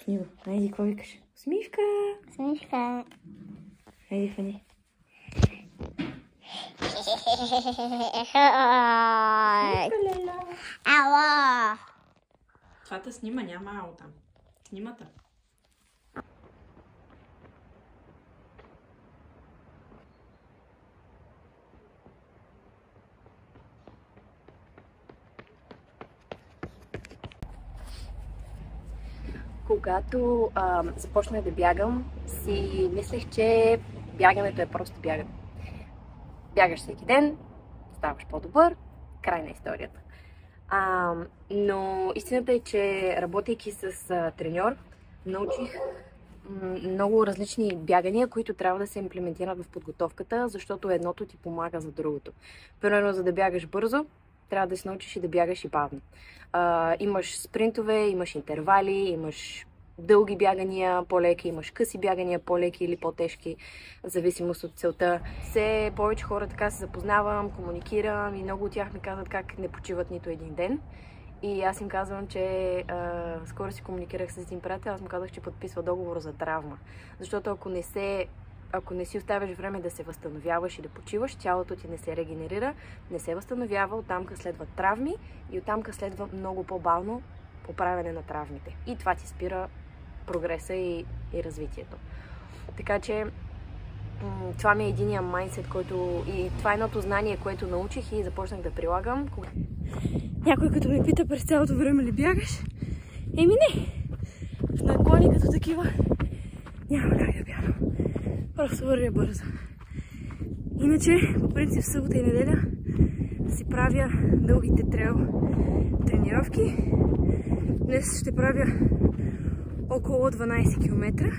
Пусни го. Айди, какво викаш? Усмивка! Усмивка! Айди, фани. Ало! Това те снима, няма ало там. Снимата. Когато започнах да бягам, си мислех, че бягането е просто бягане. Бягаш всеки ден, ставаш по-добър, край на историята. Но истината е, че работейки с треньор, научих много различни бягания, които трябва да се имплементират в подготовката, защото едното ти помага за другото. Примерно, за да бягаш бързо, трябва да се научиш и да бягаш и бавно. Имаш спринтове, имаш интервали, имаш дълги бягания, по-леки, имаш къси бягания, по-леки или по-тежки, в зависимост от целта. Все повече хора така се запознавам, комуникирам и много от тях ми казват как не почиват нито един ден. И аз им казвам, че скоро си комуникирах с един приятел, аз му казах, че подписва договор за травма. Защото ако не си оставяш време да се възстановяваш и да почиваш, тялото ти не се регенерира, не се възстановява, оттам следват травми и оттам следва много по-бавно поправяне на травмите. И това ти спира прогреса и развитието. Така че това ми е единия майндсет, който и това е едното знание, което научих и започнах да прилагам. Някой като ме пита през цялото време ли бягаш? Еми не! В наклони като такива няма как да бягам. Просто вървя бързо. Иначе, по принцип, в събота и неделя си правя дългите трейл тренировки. Днес ще правя около 12 км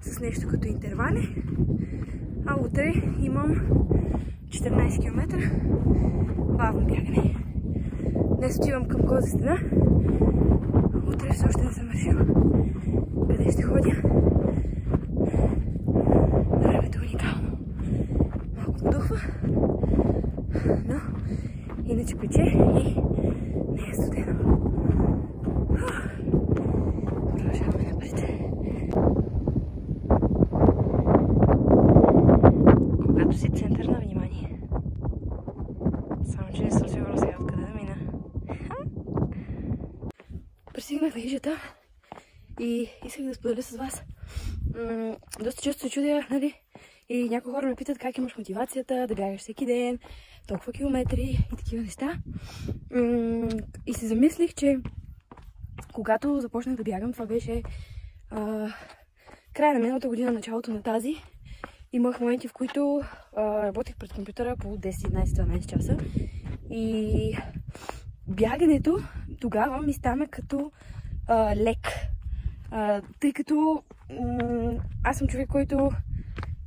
с нещо като интервали, а утре имам 14 км бавно бягане. Днес отивам към Коза стена, утре все още не съм решила къде ще ходя. Времето е уникално. Малко подухва, но иначе пече и не е студено. Продължаваме напред. Когато си център на внимание. Само че не съм сигурна сега откъде да мина. Пристигнах на хижата и исках да споделя с вас. Доста често се чудя, нали? И някои хора ме питат как имаш мотивацията да бягаш всеки ден, толкова километри и такива неща. И се замислих, че когато започнах да бягам, това беше края на миналата година, началото на тази. Имах моменти, в които работех пред компютъра по 10, 11, 12 часа. И бягането тогава ми стана като лек. Тъй като аз съм човек, който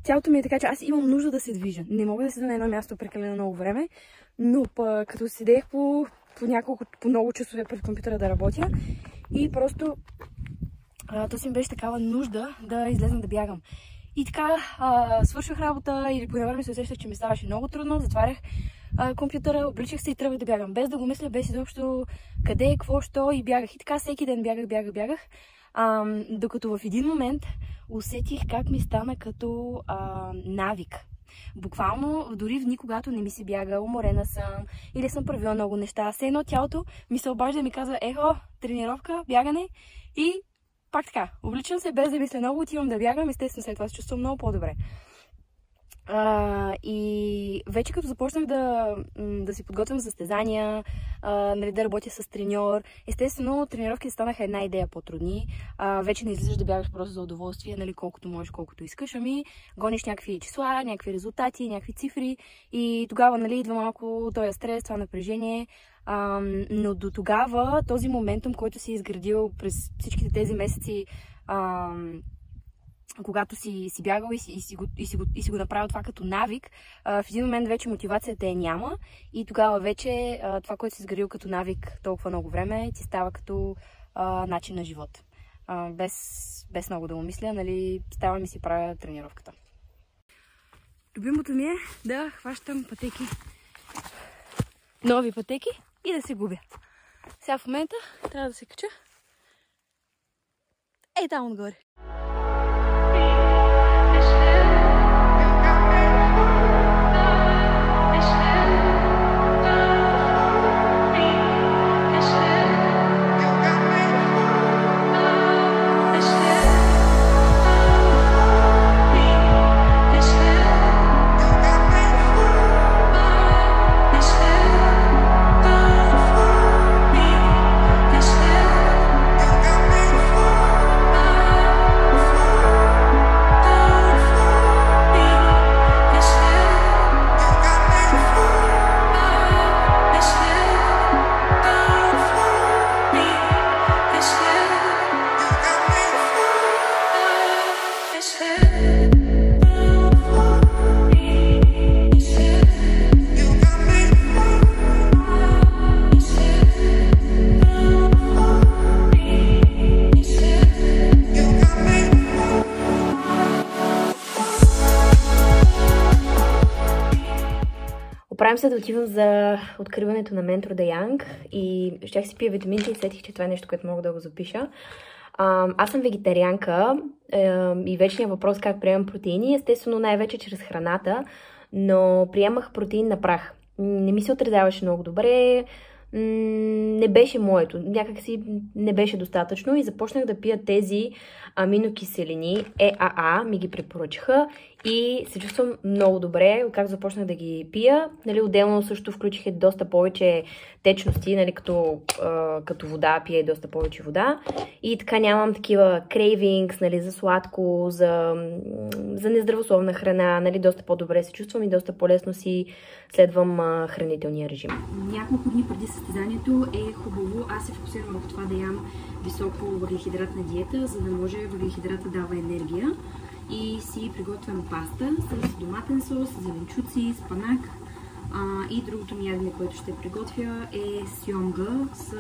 цялото ми е така, че аз имам нужда да се движа. Не мога да седа на едно място прекалено много време, но като седех по много часове пред компютъра да работя и просто то си ми беше такава нужда да излезна да бягам. И така свършвах работа или по време се усещах, че ми ставаше много трудно, затварях компютъра, обличах се и тръгвах да бягам. Без да го мисля, без изобщо къде, какво, що и бягах. И така всеки ден бягах. Докато в един момент усетих как ми стана като навик. Буквално, дори в дни, когато не ми се бяга, уморена съм или съм правила много неща, все едно тялото ми се обажда и ми казва: ехо, тренировка, бягане и пак така, обличам се без да мисля много, отивам да бягам, естествено след това се чувствам много по-добре. И вече като започнах да си подготвям за състезания, нали, да работя с треньор, естествено тренировките станаха една идея по-трудни. Вече не излизаш да бягаш просто за удоволствие, нали, колкото можеш, колкото искаш, ами гониш някакви числа, някакви резултати, някакви цифри и тогава, нали, идва малко този стрес, това напрежение. Но до тогава този моментум, който си изградил през всичките тези месеци, когато си бягал и си го направил това като навик, в един момент вече мотивацията няма и тогава вече това, което си изградил като навик толкова много време, ти става като начин на живот. Без много да го мисля, нали, ставам и си правя тренировката. Любимото ми е да хващам пътеки, нови пътеки, и да се губя. Сега в момента трябва да се кача Ей там отгоре. Оправям се да отивам за откриването на Mentor de Young и щях си пия витаминче и сетих, че това е нещо, което мога да го запиша. Аз съм вегетарианка и вечният въпрос как приемам протеини, естествено най-вече чрез храната, но приемах протеин на прах. Не ми се отразяваше много добре, не беше моето, някакси не беше достатъчно и започнах да пия тези аминокиселини, ЕАА, ми ги препоръчаха и се чувствам много добре, как започнах да ги пия. Нали, отделно също включих доста повече течности, нали, като вода, пия и доста повече вода. И така нямам такива cravings, нали, за сладко, за нездравословна храна, нали, доста по-добре се чувствам и доста по-лесно си следвам хранителния режим. Няколко дни преди състезанието е хубаво, аз се фокусирам върху това да ям високо въглехидратна диета, за да може въглехидрата да дава енергия. И си приготвям паста с доматен сос, зеленчуци, спанак. И другото ми ядене, което ще приготвя е сьомга с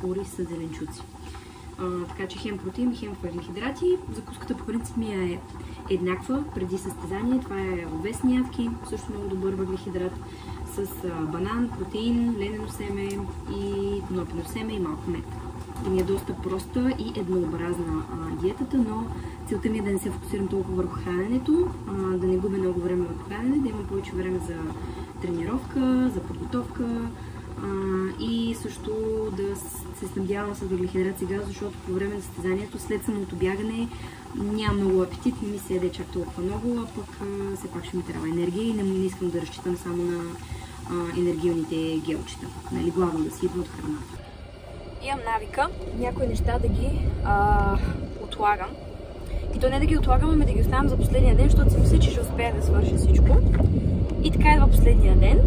ориз с зеленчуци. Така че хем протеин, хем въглехидрати. Закуската по принцип ми е еднаква преди състезание. Това е обесни ядки, също много добър въглехидрат с банан, протеин, ленено семе и конопено семе и малко мед. И ми е доста проста и еднообразна диетата, но целта ми е да не се фокусирам толкова върху храненето, да не губя много време върху хранене, да имам повече време за тренировка, за подготовка и също да се снабдявам с въглехидрат сега, защото по време на състезанието, след самото бягане, нямам много апетит, не ми се яде чак толкова много, а пък все пак ще ми трябва енергия и не искам да разчитам само на енергийните гелчета, нали, главно да си идва от храната. Имам навика някои неща да ги отлагам. И то не да ги отлагам, ами да ги оставям за последния ден, защото си мисля, че ще успея да свърша всичко. И така идва последния ден.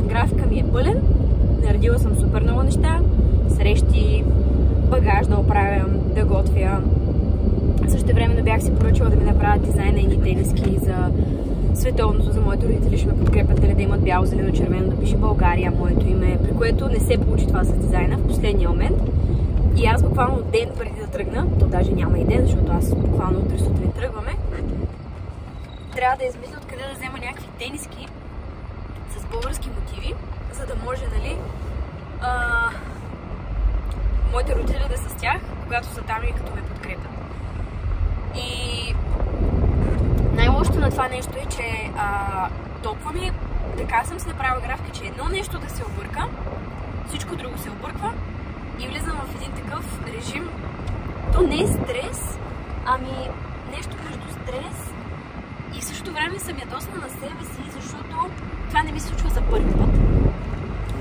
Графика ми е пълен. Наредила съм супер много неща. Срещи, багаж да оправям, да готвя. Същевременно бях си поръчала да ми направят дизайна и тениски за световното, за моите родители ще ме подкрепят, да имат бяло, зелено, червено, да пише България, моето име, при което не се получи това с дизайна в последния момент. И аз буквално ден преди да тръгна, то даже няма и ден, защото аз буквално утре сутрин тръгваме, трябва да измисля откъде да взема някакви тениски с български мотиви, за да може, нали, моите родители да са с тях, когато са там и като ме подкрепят. И най-лошото на това нещо е, че толкова ми така съм си направила графика, че едно нещо да се обърка, всичко друго се обърква и влизам в един такъв режим. То не е стрес, ами нещо между стрес и в същото време съм ядосна на себе си, защото това не ми се случва за първи път.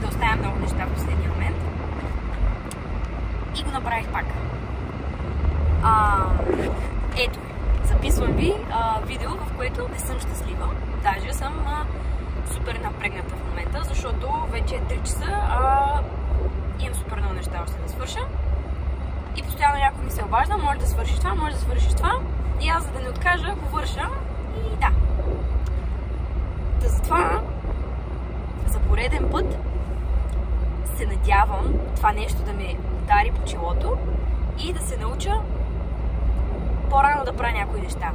Да оставя много неща в последния момент. И го направих пак. Ето, записвам ви видео, в което не съм щастлива. Даже съм супер напрегната в момента, защото вече е 3 часа, имам супер много неща още да свърша. И постоянно някой ми се обажда, може да свършиш това, може да свършиш това. И аз, за да не откажа, го върша и да. Та затова за пореден път се надявам това нещо да ме удари по челото и да се науча по-рано да правя някои неща.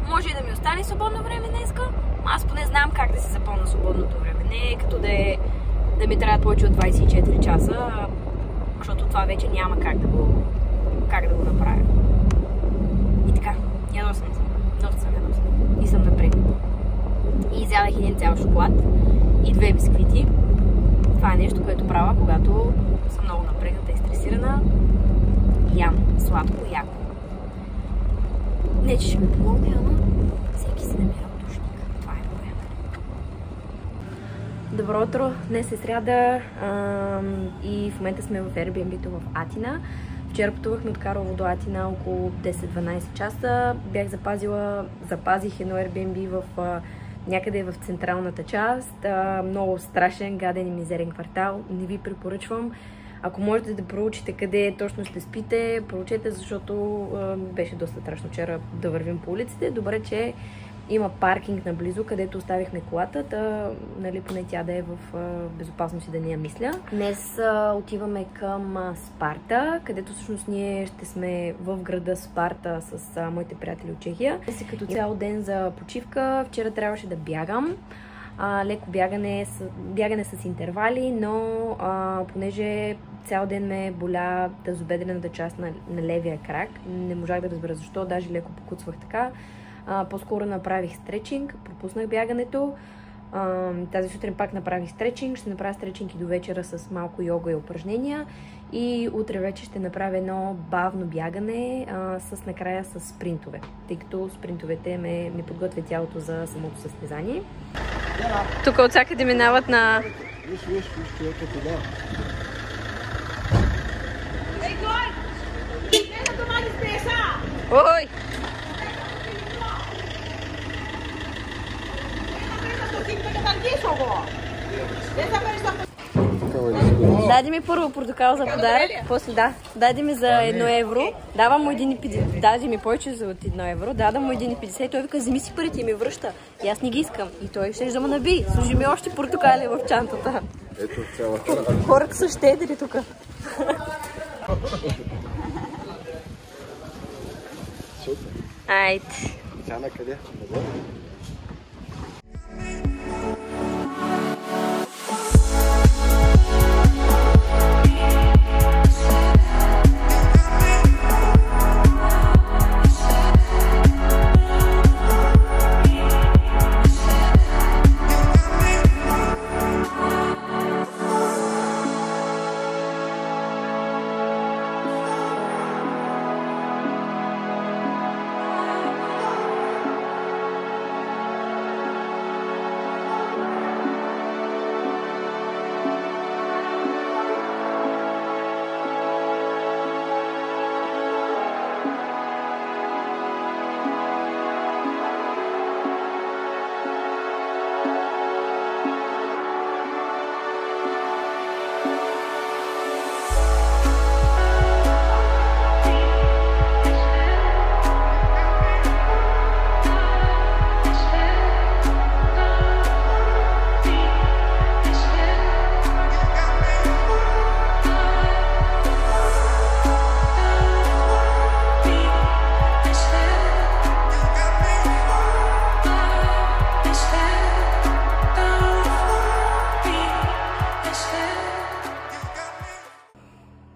Може и да ми остане свободно време днеска, аз поне знам как да си запълна свободното време. Не като да ми трябва повече от 24 часа, защото това вече няма как да го направя. цял шоколад и 2 бисквити. Това е нещо, което правя, когато съм много напрегната и стресирана. Ям сладко и яко. Не, че ще ми помогне, ама всеки си намира отдушник. Това е моя. Добро утро! Днес е сряда и в момента сме в Airbnb-то в Атина. Вчера пътувахме от Карлово до Атина около 10-12 часа. Запазих едно Airbnb някъде в централната част. Много страшен, гаден и мизерен квартал. Не ви препоръчвам. Ако можете да проучите къде точно ще спите, проучете, защото беше доста страшно вчера да вървим по улиците. Добре, че има паркинг наблизо, където оставихме колата, нали, поне тя да е в безопасност и да не я мисля. Днес отиваме към Спарта, където всъщност ние ще сме в града Спарта с моите приятели от Чехия. Днес е като цял ден за почивка. Вчера трябваше да бягам. Леко бягане с интервали, но понеже цял ден ме боля тазобедрената част на левия крак, не можах да разбера защо, даже леко покуцвах така. По-скоро направих стречинг, пропуснах бягането. Тази сутрин пак направих стречинг, ще направя стречинг и до вечера с малко йога и упражнения. И утре вече ще направя едно бавно бягане накрая с спринтове, тъй като спринтовете ми подготвят тялото за самото състезание. Тук от всякъде минават на... Ой! Даде ми първо портокал за подарък, после даде ми за 1 евро, давам му 1,50, даде ми повече за 1 евро, дадам му 1,50 и той вика, вземи си парите и ми връща. И аз не ги искам. И той ще да ме наби, служи ми още портокали в чантата. Ето цялата. Хората са щедри тук. Айде. Тя на къде?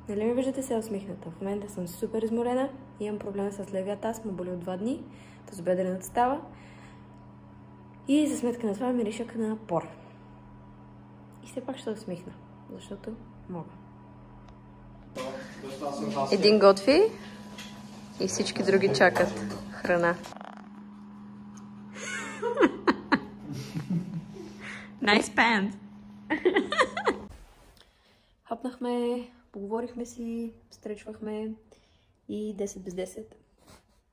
Нали ми виждате се усмихната? В момента съм супер изморена, имам проблем с левия таз, ме боли от 2 дни, тазобедрената става и за сметка на това ми решах на пор. И все пак ще усмихна, защото мога. Един готви и всички други чакат храна. Nice pants! Хапнахме, поговорихме си, стречвахме и 10 без 10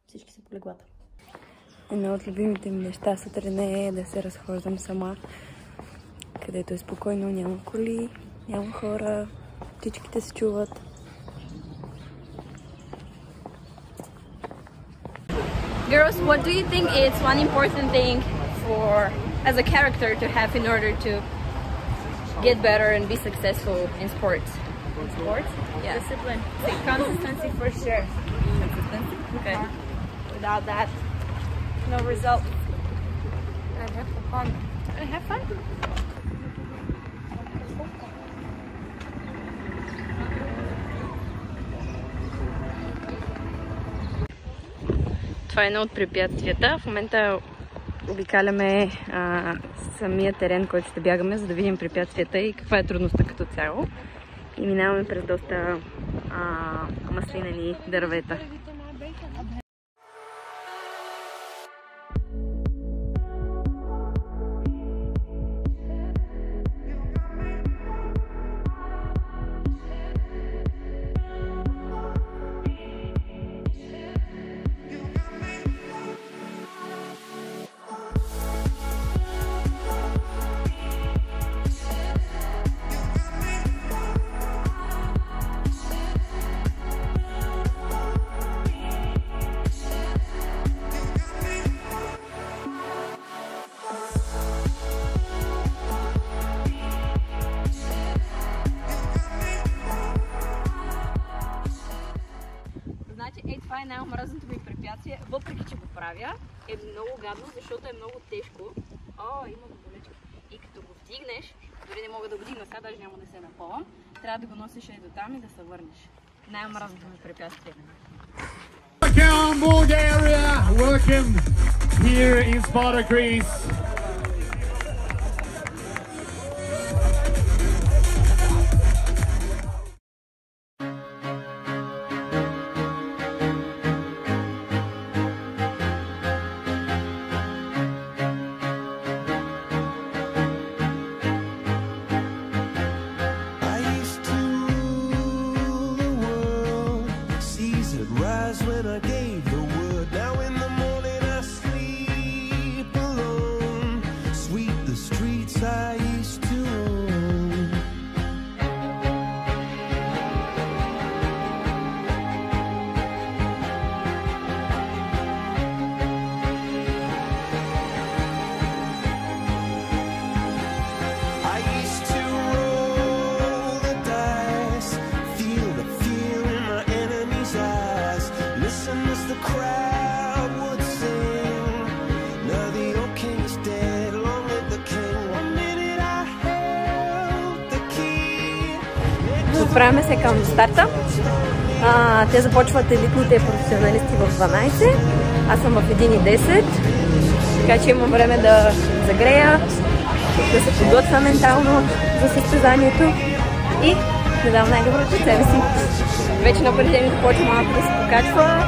всички са по леглата. Едно от любимите ми неща сутрин е да се разхождам сама, където е спокойно, няма коли, няма хора, птичките се чуват. Girls, what do you think is one important thing for as a character to have in order to get better and be successful in sports? In sports? Yeah. Discipline. Consistency for sure. Consistency? Okay. Without that, no result. And have fun. And have fun. Това е едно от препятствията. В момента Обикаляме самия терен, който ще бягаме, за да видим препятствията и каква е трудността като цяло. И минаваме през доста маслинени дървета. Това е най-омразното ми препятствие, въпреки че го правя, е много гадно, защото е много тежко. Има го болечки. И като го вдигнеш, дори не мога да го вдигна, сега даже няма да се напълвам, трябва да го носиш и до там и да се върнеш. Най-омразното ми препятствие. Welcome Bulgaria! Welcome here in Sparta, Greece. When I gave the word, now in the morning I sleep alone. Sweep the streets I used to own. I used to roll the dice, feel the fear in my enemy's eyes. Listen as the crowd would sing. Now the old king is dead, long live the king. One minute I held the key. Отправяме се към старта. Те започват елитните професионалисти в 12. Аз съм в 1:10. Така че имам време да загрея, да се подготвя ментално за състезанието и да дам най-доброто от себе си. Вече напрежението почва малко да се покачва.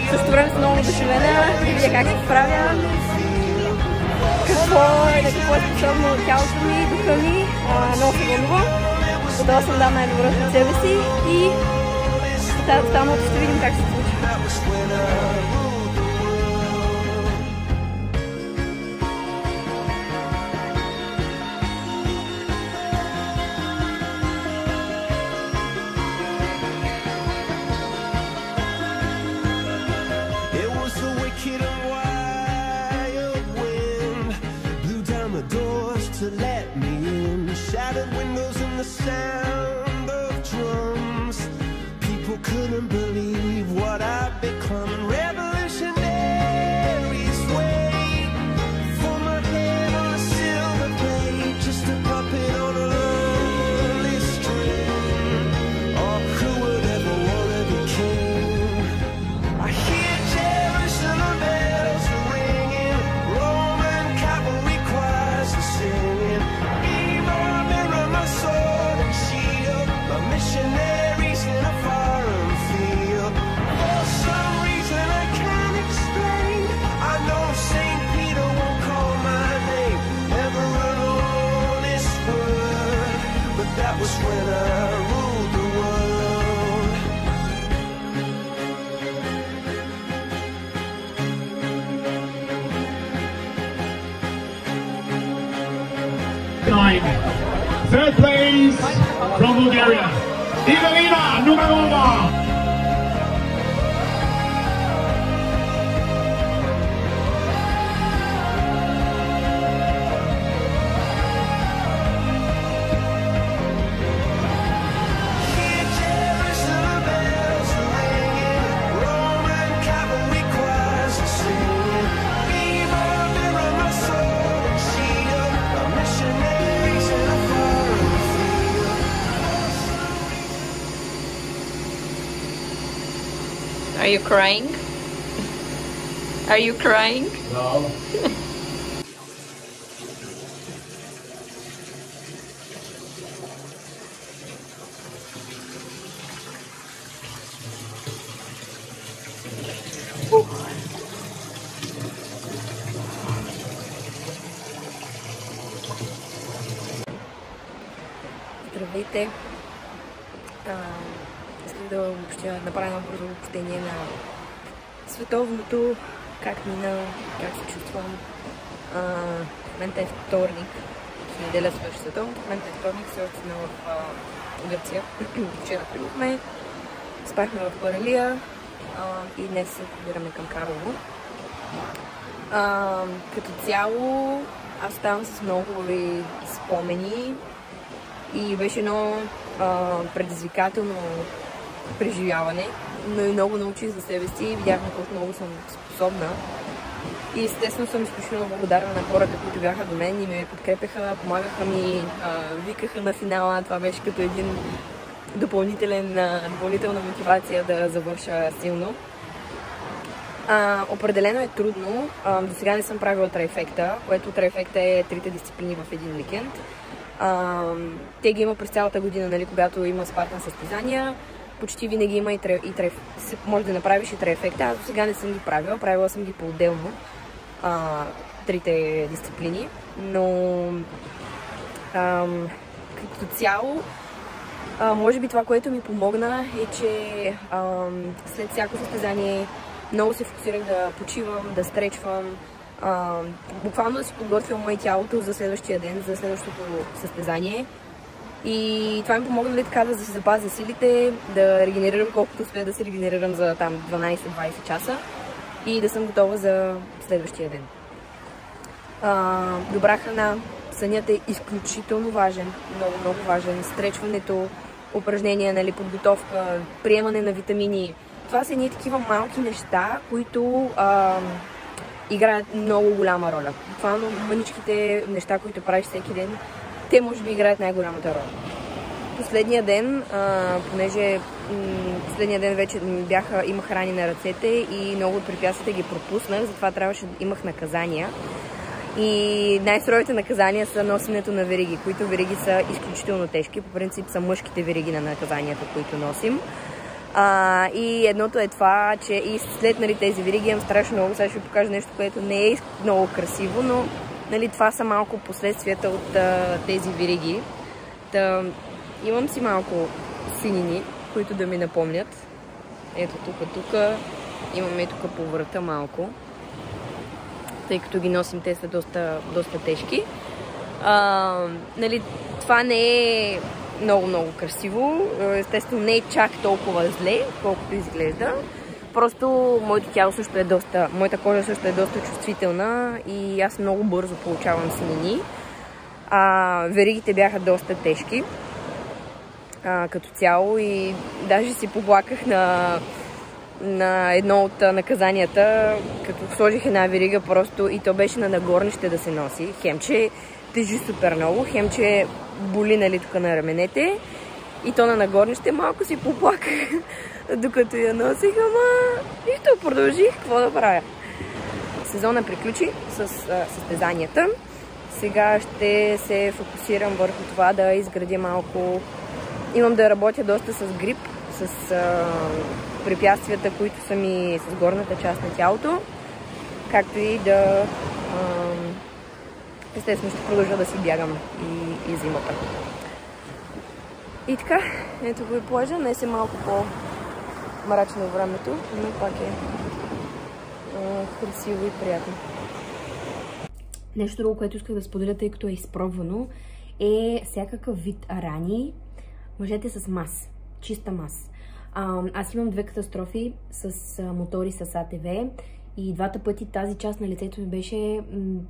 В същото време съм много вдъхновена да видя как се справя, какво е способно тялото ми, духа ми. Много се вълнувам. Готова съм да дам най-доброто от себе си и останалото ще видим как се случи. To let me in, shattered windows and the sound of drums. People couldn't believe what I'd become. Revolutionaries wait for my head on a silver plate, just a puppet on a lonely string. Oh, who would ever want to be king? I hear Jerusalem bells ringing, Roman cavalry choirs are singing. Missionaries in a foreign field. For some reason I can't explain, I know St. Peter won't call my name ever an honest word, but that was when I ruled the world. Third place from Bulgaria, Evelina, number 1. Are you crying? Are you crying? No. Здравейте! Искам да направя едно бързо обобщение на световното, как мина, как се чувствам. В момента е вторник, в неделя свърши световното, в момента е вторник, се още в Гърция. Вчера тръгнахме, спахме в Паралия и днес се побираме към Карлово. Като цяло, аз ставам с много хубави спомени и беше едно предизвикателно преживяване, но и много научих за себе си и видях на колко много съм способна. И естествено съм изключително благодарна на хората, които бяха до мен и ме подкрепяха, помагаха ми, викаха на финала. Това беше като един допълнителна мотивация да завърша силно. Определено е трудно. До сега не съм правила трайфекта, което трайфекта е 3 дисциплини в един уикенд. Те ги има през цялата година, нали, когато има спартан състезания. Почти винаги има и може да направиш и трайфекта. Аз до сега не съм ги правила. Правила съм ги по-отделно. Трите дисциплини. Но като цяло, може би това, което ми помогна е, че след всяко състезание много се фокусирах да почивам, да стречвам, буквално да си подготвям мое тялото за следващия ден, за следващото състезание. И това ми помогна ли така да си запазя силите, да регенерирам колкото успея да се регенерирам за там 12-20 часа и да съм готова за следващия ден. Добра храна, сънят е изключително важен, много важен. Стречването, упражнения, нали, подготовка, приемане на витамини. Това са едни такива малки неща, които играят много голяма роля. Буквално мъничките неща, които правиш всеки ден, те може би играят най-голямата роля. Последния ден, понеже последния ден вече имах рани на ръцете и много от препятствията ги пропуснах, затова имах наказания. И най-суровите наказания са носенето на вериги, които вериги са изключително тежки. По принцип са мъжките вериги на наказанията, които носим. И едното е това, че и след, нали, тези вериги имам страшно много. Сега ще ви покажа нещо, което не е много красиво, но, нали, това са малко последствията от тези вериги. Имам си малко синини, които да ми напомнят. Ето тук. Имаме тук по врата малко. Тъй като ги носим, те са доста тежки. Нали, това не е много красиво. Естествено не е чак толкова зле, колкото изглежда. Просто моето тяло също е моята кожа също е доста чувствителна и аз много бързо получавам синини. Веригите бяха доста тежки като цяло и даже си поплаках на едно от наказанията, като сложих една верига просто и то беше на нагорнище да се носи. Хем, че тежи супер много, хем, че боли, нали, тук на раменете и то на нагорнище малко си поплаках докато я носих, ама нищо, продължих, какво да правя. Сезона приключи с състезанията. Сега ще се фокусирам върху това да изградя малко. Имам да работя доста с грип, с препятствията, които са ми с горната част на тялото, както и да естествено ще продължа да си бягам и зимата. И така, ето го и плажа. Днес е малко по-мрачно времето, но пак е красиво и приятно. Нещо друго, което исках да споделя, тъй като е изпробвано, е всякакъв вид рани. Мъжете с мас, чиста мас. Аз имам 2 катастрофи с мотори с АТВ и двата пъти тази част на лицето ми беше,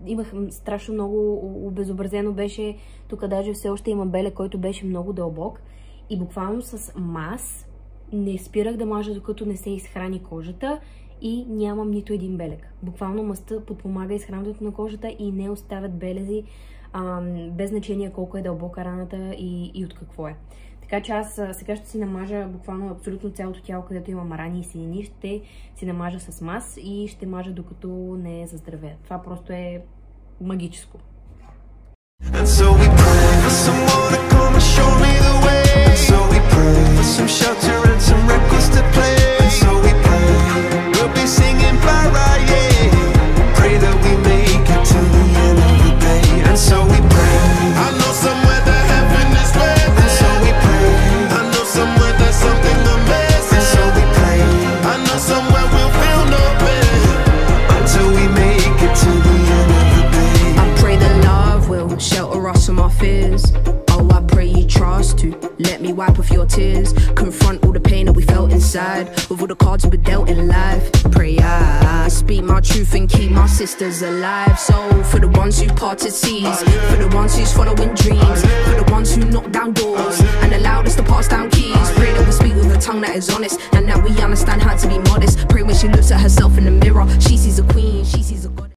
имах страшно много обезобразено беше, тук даже все още има беле, който беше много дълбок и буквално с мас не спирах да мажа, докато не се изхрани кожата и нямам нито един белег. Буквално мастта подпомага изхранването на кожата и не оставят белези, без значение колко е дълбока раната и от какво е. Така че аз сега ще си намажа буквално абсолютно цялото тяло, където има марани и синини, ще си намажа с мас и ще мажа докато не заздравея. Това просто е магическо. And so we pray for someone to come and show me the way. And so we pray for some shelter and some records to play. And so we pray we'll be singing bye, yeah. Pray that we make it to the end of the day. And so we pray. I know somewhere that heaven is waiting. And so we pray. I know somewhere there's something amazing. And so we pray. I know somewhere we'll feel no pain until we make it to the end of the day. I pray that love will shelter us from our fears. Oh, I pray you trust to let me wipe off your tears. Confront all the pain that we felt inside with all the cards we've been dealt in life. Pray I speak my truth and keep my sisters alive. So for the ones who parted seas, for the ones who's following dreams, for the ones who knock down doors and allowed us to pass down keys. Pray that we speak with a tongue that is honest and that we understand how to be modest. Pray when she looks at herself in the mirror, she sees a